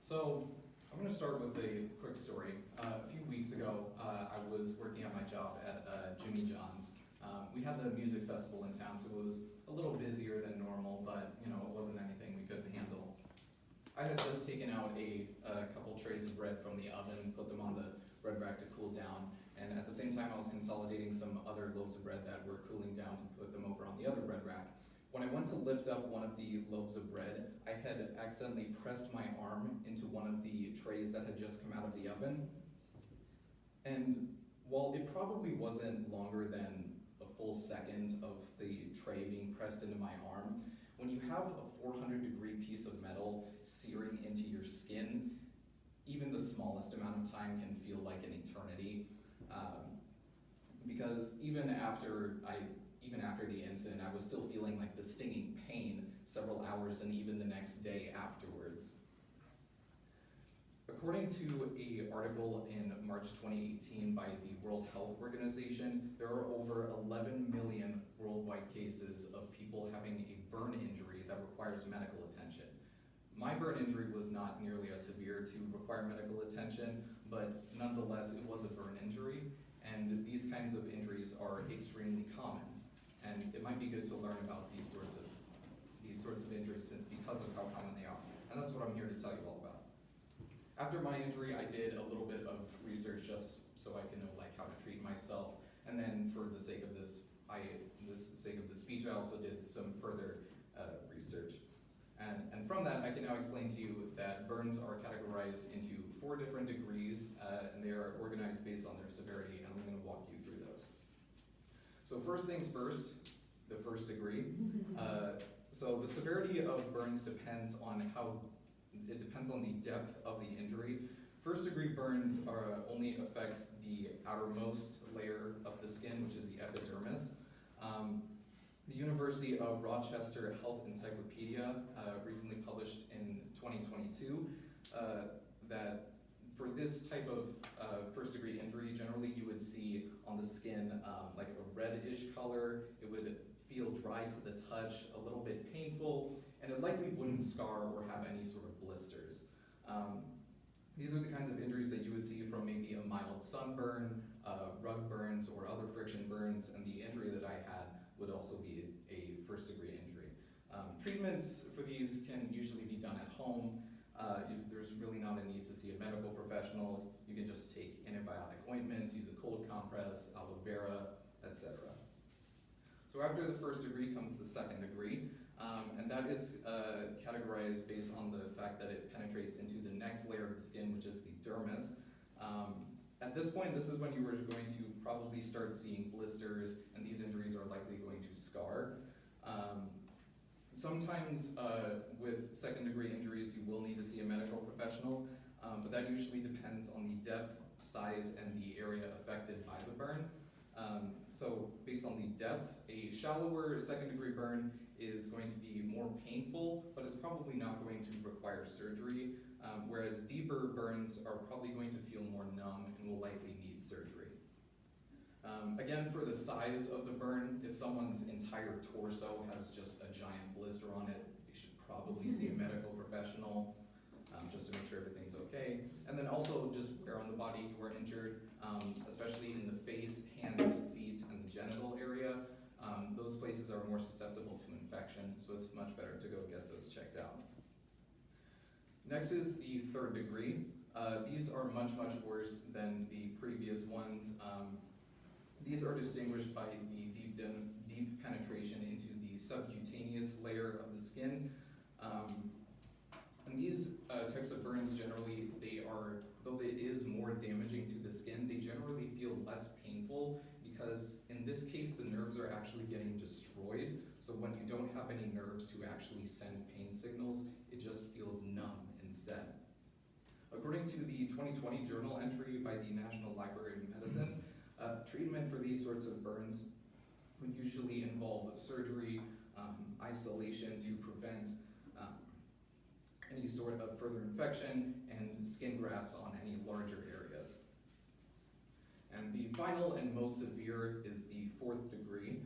So I'm going to start with a quick story. A few weeks ago, I was working at my job at Jimmy John's. We had the music festival in town, so it was a little busier than normal, but it wasn't anything we couldn't handle. I had just taken out a couple trays of bread from the oven, put them on the bread rack to cool down, and at the same time I was consolidating some other loaves of bread that were cooling down to put them over on the other bread rack. When I went to lift up one of the loaves of bread, I had accidentally pressed my arm into one of the trays that had just come out of the oven. And while it probably wasn't longer than a full second of the tray being pressed into my arm, when you have a 400-degree piece of metal searing into your skin, even the smallest amount of time can feel like an eternity. Because even after the incident, I was still feeling like the stinging pain several hours and even the next day afterwards. According to an article in March 2018 by the World Health Organization, there are over 11 million worldwide cases of people having a burn injury that requires medical attention. My burn injury was not nearly as severe to require medical attention, but nonetheless it was a burn injury, and these kinds of injuries are extremely common. And it might be good to learn about these sorts of injuries because of how common they are. And that's what I'm here to tell you all about. After my injury, I did a little bit of research just so I can know how to treat myself. And then for the sake of this speech, I also did some further research. And from that, I can now explain to you that burns are categorized into 4 different degrees, and they are organized based on their severity, and I'm going to walk you through those. So first things first, the first degree. So the severity of burns depends on the depth of the injury. First degree burns only affect the outermost layer of the skin, which is the epidermis. The University of Rochester Health Encyclopedia recently published in 2022 that for this type of first degree injury, generally you would see on the skin like a reddish color. It would feel dry to the touch, a little bit painful, and it likely wouldn't scar or have any sort of blisters. These are the kinds of injuries that you would see from maybe a mild sunburn, rug burns, or other friction burns, and the injury that I had would also be a first degree injury. Treatments for these can usually be done at home. There's really not a need to see a medical professional. You can just take antibiotic ointments, use a cold compress, aloe vera, etc. So after the first degree comes the second degree, and that is categorized based on the fact that it penetrates into the next layer of the skin, which is the dermis. At this point, this is when you are going to probably start seeing blisters, and these injuries are likely going to scar. Sometimes with second degree injuries, you will need to see a medical professional, but that usually depends on the depth, size, and the area affected by the burn. So based on the depth, a shallower second degree burn is going to be more painful, but it's probably not going to require surgery, whereas deeper burns are probably going to feel more numb and will likely need surgery. Again, for the size of the burn, if someone's entire torso has just a giant blister on it, they should probably see a medical professional just to make sure everything's okay. And then also just where on the body you were injured, especially in the face, hands, feet, and the genital area. Those places are more susceptible to infection, so it's much better to go get those checked out. Next is the third degree. These are much, much worse than the previous ones. These are distinguished by the deep penetration into the subcutaneous layer of the skin. And these types of burns generally, though it is more damaging to the skin, they generally feel less painful because in this case the nerves are actually getting destroyed. So when you don't have any nerves to actually send pain signals, it just feels numb instead. According to the 2020 journal entry by the National Library of Medicine, treatment for these sorts of burns would usually involve surgery, isolation to prevent any sort of further infection, and skin grafts on any larger areas. And the final and most severe is the fourth degree.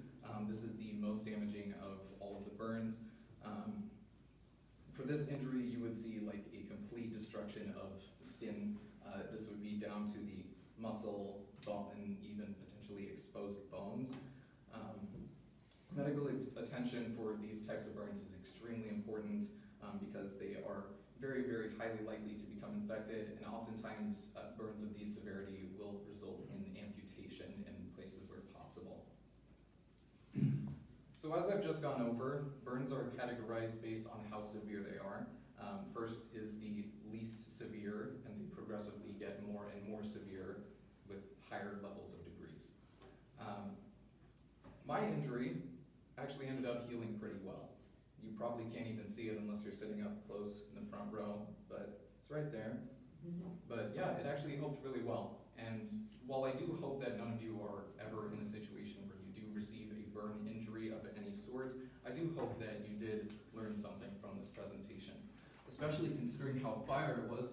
This is the most damaging of all of the burns. For this injury, you would see like a complete destruction of the skin. This would be down to the muscle, bone, and even potentially exposed bones. Medical attention for these types of burns is extremely important because they are very, very highly likely to become infected, and oftentimes burns of these severity will result in amputation in places where possible. So as I've just gone over, burns are categorized based on how severe they are. First is the least severe, and they progressively get more and more severe with higher levels of degrees. My injury actually ended up healing pretty well. You probably can't even see it unless you're sitting up close in the front row, but it's right there. But yeah, it actually helped really well. And while I do hope that none of you are ever in a situation where you do receive a burn injury of any sort, I do hope that you did learn something from this presentation, especially considering how fire it was